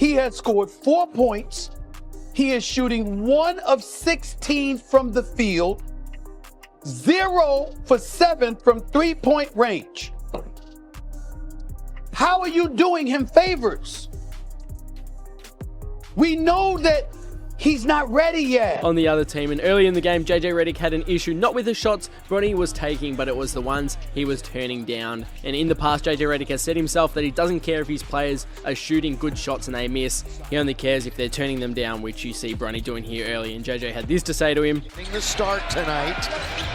He has scored 4 points. He is shooting 1 of 16 from the field, 0 for 7 from three-point range. How are you doing him favors? We know that he's not ready yet. On the other team, and early in the game, JJ Redick had an issue not with the shots Bronny was taking, but it was the ones he was turning down. And in the past, JJ Redick has said himself that he doesn't care if his players are shooting good shots and they miss. He only cares if they're turning them down, which you see Bronny doing here early. And JJ had this to say to him. The start tonight.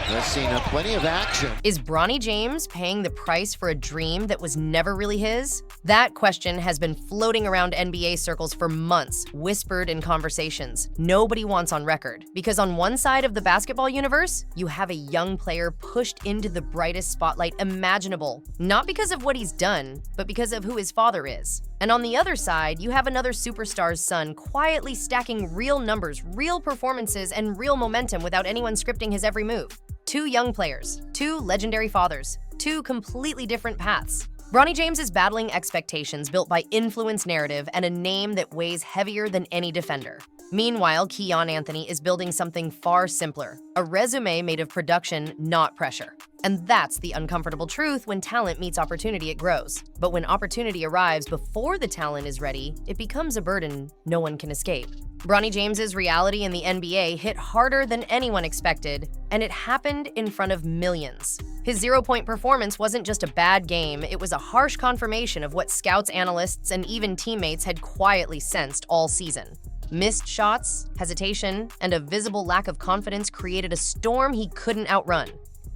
We've seen plenty of action. Is Bronny James paying the price for a dream that was never really his? That question has been floating around NBA circles for months, whispered in conversations. Nobody wants on record, because on one side of the basketball universe, you have a young player pushed into the brightest spotlight imaginable, not because of what he's done, but because of who his father is. And on the other side, you have another superstar's son quietly stacking real numbers, real performances, and real momentum without anyone scripting his every move. Two young players, two legendary fathers, two completely different paths. Bronny James is battling expectations built by influence narrative and a name that weighs heavier than any defender. Meanwhile, Kiyan Anthony is building something far simpler, a resume made of production, not pressure. And that's the uncomfortable truth. When talent meets opportunity, it grows. But when opportunity arrives before the talent is ready, it becomes a burden no one can escape. Bronny James's reality in the NBA hit harder than anyone expected, and it happened in front of millions. His 0-point performance wasn't just a bad game, it was a harsh confirmation of what scouts, analysts, and even teammates had quietly sensed all season. Missed shots, hesitation, and a visible lack of confidence created a storm he couldn't outrun.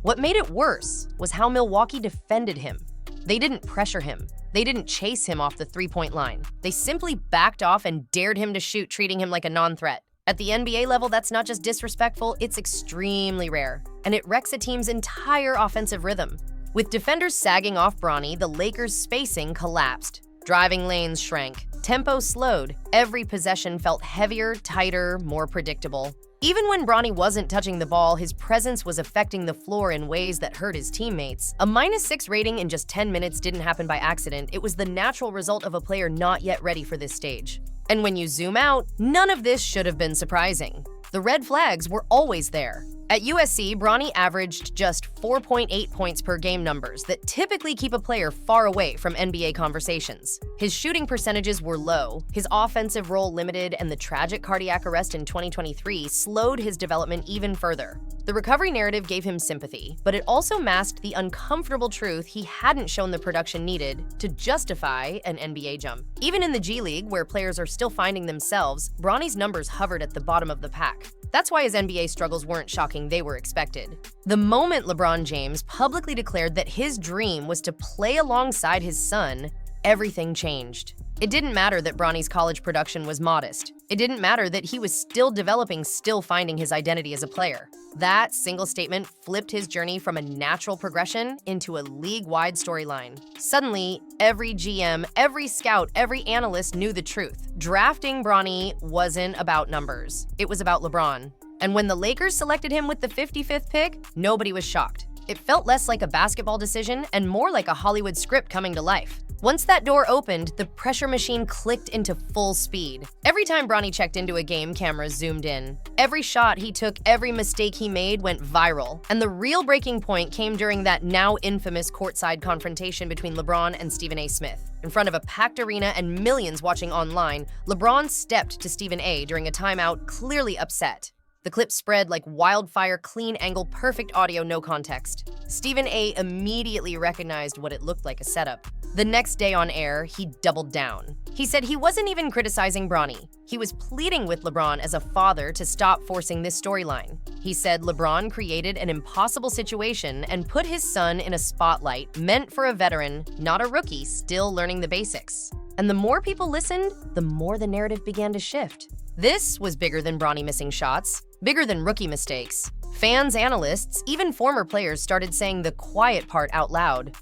What made it worse was how Milwaukee defended him. They didn't pressure him. They didn't chase him off the three-point line. They simply backed off and dared him to shoot, treating him like a non-threat. At the NBA level, that's not just disrespectful, it's extremely rare. And it wrecks a team's entire offensive rhythm. With defenders sagging off Bronny, the Lakers' spacing collapsed. Driving lanes shrank. Tempo slowed. Every possession felt heavier, tighter, more predictable. Even when Bronny wasn't touching the ball, his presence was affecting the floor in ways that hurt his teammates. A -6 rating in just 10 minutes didn't happen by accident. It was the natural result of a player not yet ready for this stage. And when you zoom out, none of this should have been surprising. The red flags were always there. At USC, Bronny averaged just 4.8 points per game, numbers that typically keep a player far away from NBA conversations. His shooting percentages were low, his offensive role limited, and the tragic cardiac arrest in 2023 slowed his development even further. The recovery narrative gave him sympathy, but it also masked the uncomfortable truth he hadn't shown the production needed to justify an NBA jump. Even in the G League, where players are still finding themselves, Bronny's numbers hovered at the bottom of the pack. That's why his NBA struggles weren't shocking, they were expected. The moment LeBron James publicly declared that his dream was to play alongside his son, everything changed. It didn't matter that Bronny's college production was modest. It didn't matter that he was still developing, still finding his identity as a player. That single statement flipped his journey from a natural progression into a league-wide storyline. Suddenly, every GM, every scout, every analyst knew the truth. Drafting Bronny wasn't about numbers. It was about LeBron. And when the Lakers selected him with the 55th pick, nobody was shocked. It felt less like a basketball decision and more like a Hollywood script coming to life. Once that door opened, the pressure machine clicked into full speed. Every time Bronny checked into a game, cameras zoomed in. Every shot he took, every mistake he made went viral. And the real breaking point came during that now infamous courtside confrontation between LeBron and Stephen A. Smith. In front of a packed arena and millions watching online, LeBron stepped to Stephen A. during a timeout, clearly upset. The clip spread like wildfire, clean angle, perfect audio, no context. Stephen A. immediately recognized what it looked like a setup. The next day on air, he doubled down. He said he wasn't even criticizing Bronny. He was pleading with LeBron as a father to stop forcing this storyline. He said LeBron created an impossible situation and put his son in a spotlight meant for a veteran, not a rookie still learning the basics. And the more people listened, the more the narrative began to shift. This was bigger than Bronny missing shots, bigger than rookie mistakes. Fans, analysts, even former players started saying the quiet part out loud.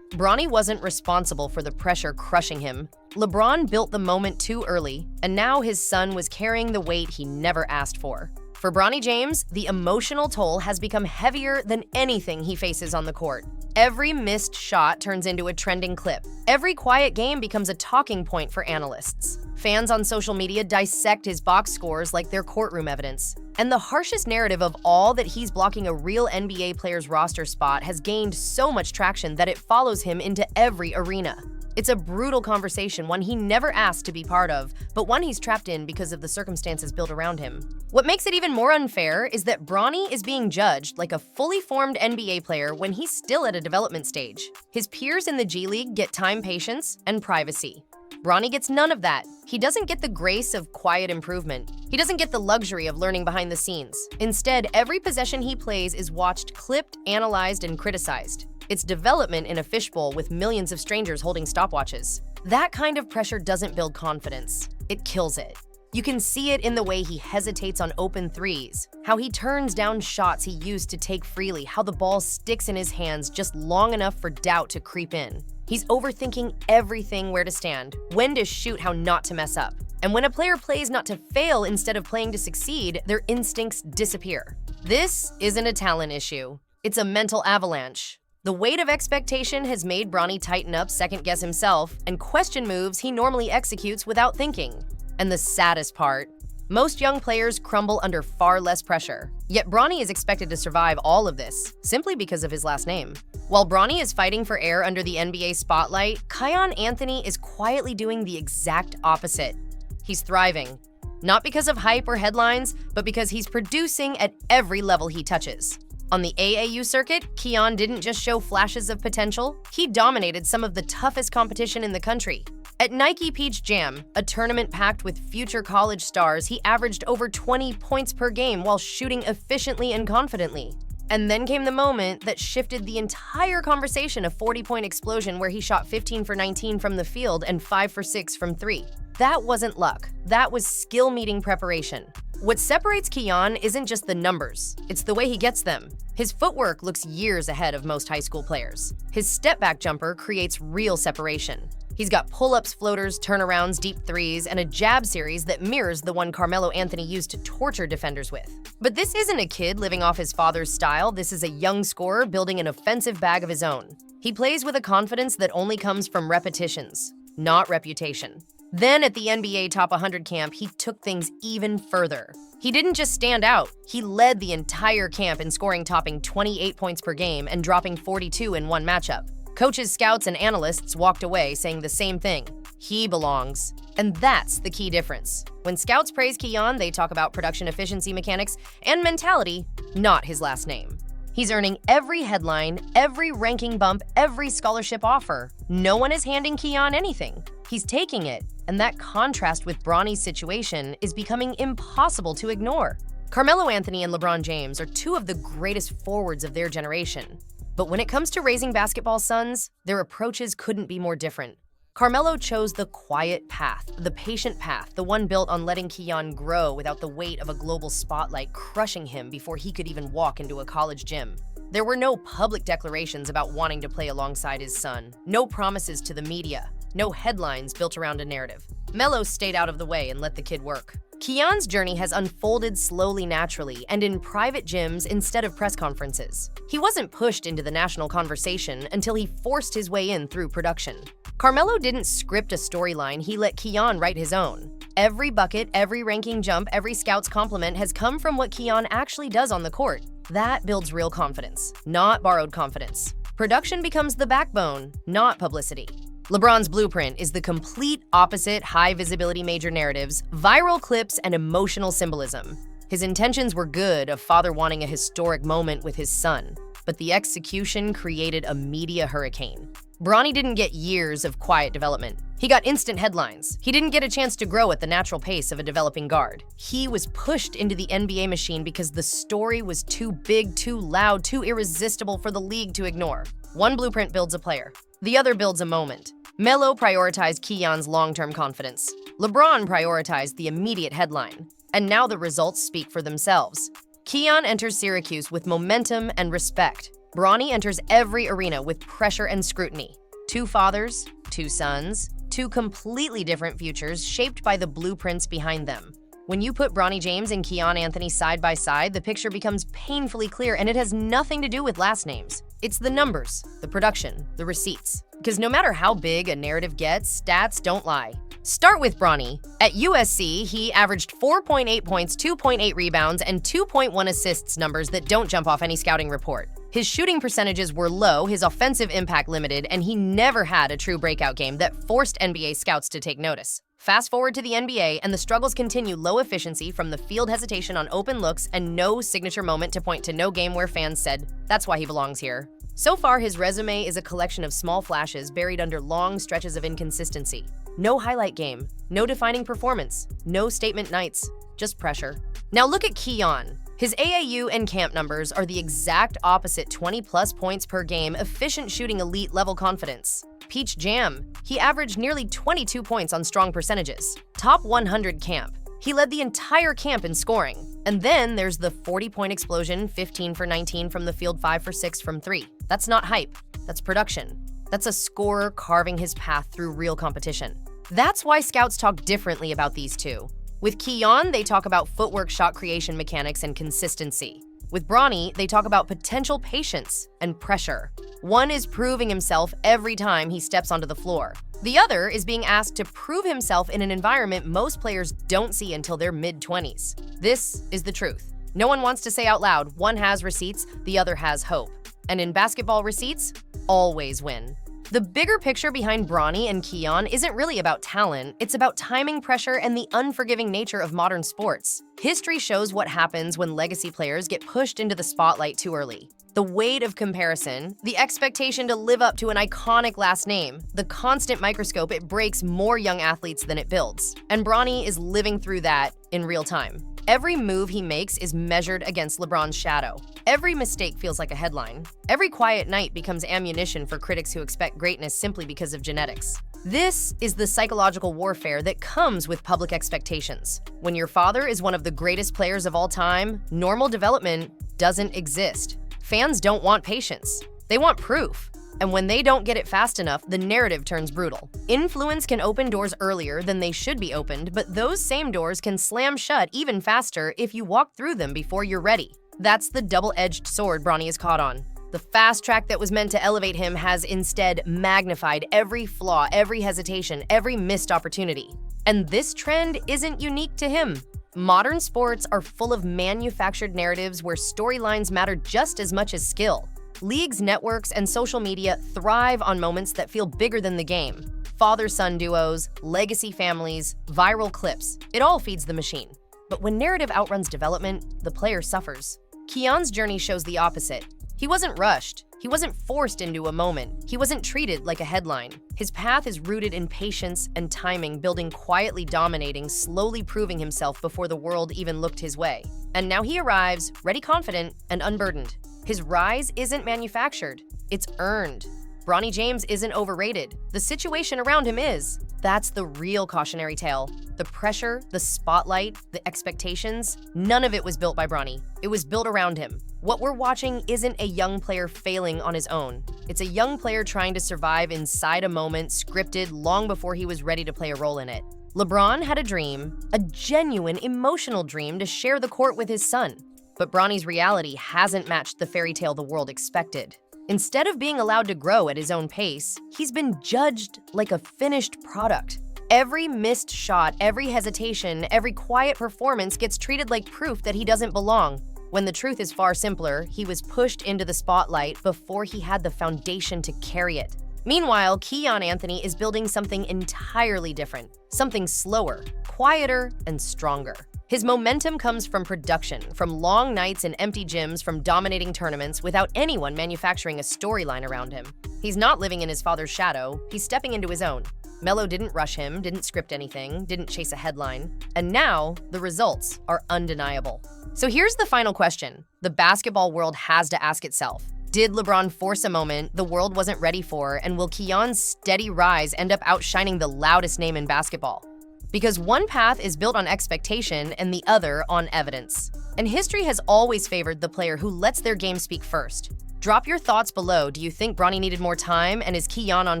Bronny wasn't responsible for the pressure crushing him. LeBron built the moment too early, and now his son was carrying the weight he never asked for. For Bronny James, the emotional toll has become heavier than anything he faces on the court. Every missed shot turns into a trending clip. Every quiet game becomes a talking point for analysts. Fans on social media dissect his box scores like they're courtroom evidence. And the harshest narrative of all, that he's blocking a real NBA player's roster spot, has gained so much traction that it follows him into every arena. It's a brutal conversation, one he never asked to be part of, but one he's trapped in because of the circumstances built around him. What makes it even more unfair is that Bronny is being judged like a fully formed NBA player when he's still at a development stage. His peers in the G League get time, patience, and privacy. Bronny gets none of that. He doesn't get the grace of quiet improvement. He doesn't get the luxury of learning behind the scenes. Instead, every possession he plays is watched, clipped, analyzed, and criticized. It's development in a fishbowl with millions of strangers holding stopwatches. That kind of pressure doesn't build confidence. It kills it. You can see it in the way he hesitates on open threes, how he turns down shots he used to take freely, how the ball sticks in his hands just long enough for doubt to creep in. He's overthinking everything: where to stand, when to shoot, how not to mess up. And when a player plays not to fail instead of playing to succeed, their instincts disappear. This isn't a talent issue. It's a mental avalanche. The weight of expectation has made Bronny tighten up, second-guess himself, and question moves he normally executes without thinking. And the saddest part, most young players crumble under far less pressure. Yet Bronny is expected to survive all of this, simply because of his last name. While Bronny is fighting for air under the NBA spotlight, Kiyan Anthony is quietly doing the exact opposite. He's thriving. Not because of hype or headlines, but because he's producing at every level he touches. On the AAU circuit, Kiyan didn't just show flashes of potential, he dominated some of the toughest competition in the country. At Nike Peach Jam, a tournament packed with future college stars, he averaged over 20 points per game while shooting efficiently and confidently. And then came the moment that shifted the entire conversation, a 40-point explosion where he shot 15 for 19 from the field and 5 for 6 from 3. That wasn't luck. That was skill meeting preparation. What separates Kiyan isn't just the numbers, it's the way he gets them. His footwork looks years ahead of most high school players. His step-back jumper creates real separation. He's got pull-ups, floaters, turnarounds, deep threes, and a jab series that mirrors the one Carmelo Anthony used to torture defenders with. But this isn't a kid living off his father's style. This is a young scorer building an offensive bag of his own. He plays with a confidence that only comes from repetitions, not reputation. Then at the NBA Top 100 camp, he took things even further. He didn't just stand out, he led the entire camp in scoring, topping 28 points per game and dropping 42 in one matchup. Coaches, scouts, and analysts walked away saying the same thing: he belongs. And that's the key difference. When scouts praise Kiyan, they talk about production efficiency, mechanics, and mentality, not his last name. He's earning every headline, every ranking bump, every scholarship offer. No one is handing Kiyan anything. He's taking it, and that contrast with Bronny's situation is becoming impossible to ignore. Carmelo Anthony and LeBron James are two of the greatest forwards of their generation. But when it comes to raising basketball sons, their approaches couldn't be more different. Carmelo chose the quiet path, the patient path, the one built on letting Kiyan grow without the weight of a global spotlight crushing him before he could even walk into a college gym. There were no public declarations about wanting to play alongside his son, no promises to the media, no headlines built around a narrative. Melo stayed out of the way and let the kid work. Kiyan's journey has unfolded slowly, naturally, and in private gyms instead of press conferences. He wasn't pushed into the national conversation until he forced his way in through production. Carmelo didn't script a storyline, he let Kiyan write his own. Every bucket, every ranking jump, every scout's compliment has come from what Kiyan actually does on the court. That builds real confidence, not borrowed confidence. Production becomes the backbone, not publicity. LeBron's blueprint is the complete opposite: high-visibility major narratives, viral clips, and emotional symbolism. His intentions were good, a father wanting a historic moment with his son, but the execution created a media hurricane. Bronny didn't get years of quiet development. He got instant headlines. He didn't get a chance to grow at the natural pace of a developing guard. He was pushed into the NBA machine because the story was too big, too loud, too irresistible for the league to ignore. One blueprint builds a player. The other builds a moment. Melo prioritized Kiyan's long-term confidence. LeBron prioritized the immediate headline. And now the results speak for themselves. Kiyan enters Syracuse with momentum and respect. Bronny enters every arena with pressure and scrutiny. Two fathers, two sons, two completely different futures shaped by the blueprints behind them. When you put Bronny James and Kiyan Anthony side by side, the picture becomes painfully clear, and it has nothing to do with last names. It's the numbers, the production, the receipts. Because no matter how big a narrative gets, stats don't lie. Start with Bronny. At USC, he averaged 4.8 points, 2.8 rebounds, and 2.1 assists, numbers that don't jump off any scouting report. His shooting percentages were low, his offensive impact limited, and he never had a true breakout game that forced NBA scouts to take notice. Fast forward to the NBA, and the struggles continue: low efficiency from the field, hesitation on open looks, and no signature moment to point to, no game where fans said, "That's why he belongs here." So far, his resume is a collection of small flashes buried under long stretches of inconsistency. No highlight game, no defining performance, no statement nights, just pressure. Now look at Kiyan. His AAU and camp numbers are the exact opposite: 20-plus points per game, efficient shooting, elite level confidence. Peach Jam. He averaged nearly 22 points on strong percentages. Top 100 camp. He led the entire camp in scoring. And then there's the 40-point explosion, 15 for 19 from the field, 5 for 6 from 3. That's not hype, that's production. That's a scorer carving his path through real competition. That's why scouts talk differently about these two. With Kiyan, they talk about footwork, shot creation, mechanics, and consistency. With Bronny, they talk about potential, patience, and pressure. One is proving himself every time he steps onto the floor. The other is being asked to prove himself in an environment most players don't see until their mid-20s. This is the truth. No one wants to say out loud, one has receipts, the other has hope. And in basketball, receipts always win. The bigger picture behind Bronny and Kiyan isn't really about talent, it's about timing, pressure, and the unforgiving nature of modern sports. History shows what happens when legacy players get pushed into the spotlight too early. The weight of comparison, the expectation to live up to an iconic last name, the constant microscope, it breaks more young athletes than it builds. And Bronny is living through that in real time. Every move he makes is measured against LeBron's shadow. Every mistake feels like a headline. Every quiet night becomes ammunition for critics who expect greatness simply because of genetics. This is the psychological warfare that comes with public expectations. When your father is one of the greatest players of all time, normal development doesn't exist. Fans don't want patience. They want proof. And when they don't get it fast enough, the narrative turns brutal. Influence can open doors earlier than they should be opened, but those same doors can slam shut even faster if you walk through them before you're ready. That's the double-edged sword Bronny is caught on. The fast track that was meant to elevate him has instead magnified every flaw, every hesitation, every missed opportunity. And this trend isn't unique to him. Modern sports are full of manufactured narratives where storylines matter just as much as skill. Leagues, networks, and social media thrive on moments that feel bigger than the game. Father-son duos, legacy families, viral clips, it all feeds the machine. But when narrative outruns development, the player suffers. Kiyan's journey shows the opposite. He wasn't rushed. He wasn't forced into a moment. He wasn't treated like a headline. His path is rooted in patience and timing, building quietly, dominating, slowly proving himself before the world even looked his way. And now he arrives, ready, confident, and unburdened. His rise isn't manufactured, it's earned. Bronny James isn't overrated. The situation around him is. That's the real cautionary tale. The pressure, the spotlight, the expectations, none of it was built by Bronny. It was built around him. What we're watching isn't a young player failing on his own. It's a young player trying to survive inside a moment scripted long before he was ready to play a role in it. LeBron had a dream, a genuine, emotional dream to share the court with his son. But Bronny's reality hasn't matched the fairy tale the world expected. Instead of being allowed to grow at his own pace, he's been judged like a finished product. Every missed shot, every hesitation, every quiet performance gets treated like proof that he doesn't belong. When the truth is far simpler, he was pushed into the spotlight before he had the foundation to carry it. Meanwhile, Kiyan Anthony is building something entirely different, something slower, quieter, and stronger. His momentum comes from production, from long nights in empty gyms, from dominating tournaments without anyone manufacturing a storyline around him. He's not living in his father's shadow, he's stepping into his own. Melo didn't rush him, didn't script anything, didn't chase a headline. And now, the results are undeniable. So here's the final question the basketball world has to ask itself. Did LeBron force a moment the world wasn't ready for, and will Kiyan's steady rise end up outshining the loudest name in basketball? Because one path is built on expectation and the other on evidence. And history has always favored the player who lets their game speak first. Drop your thoughts below. Do you think Bronny needed more time, and is Kiyan on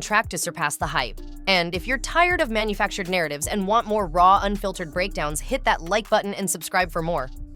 track to surpass the hype? And if you're tired of manufactured narratives and want more raw, unfiltered breakdowns, hit that like button and subscribe for more.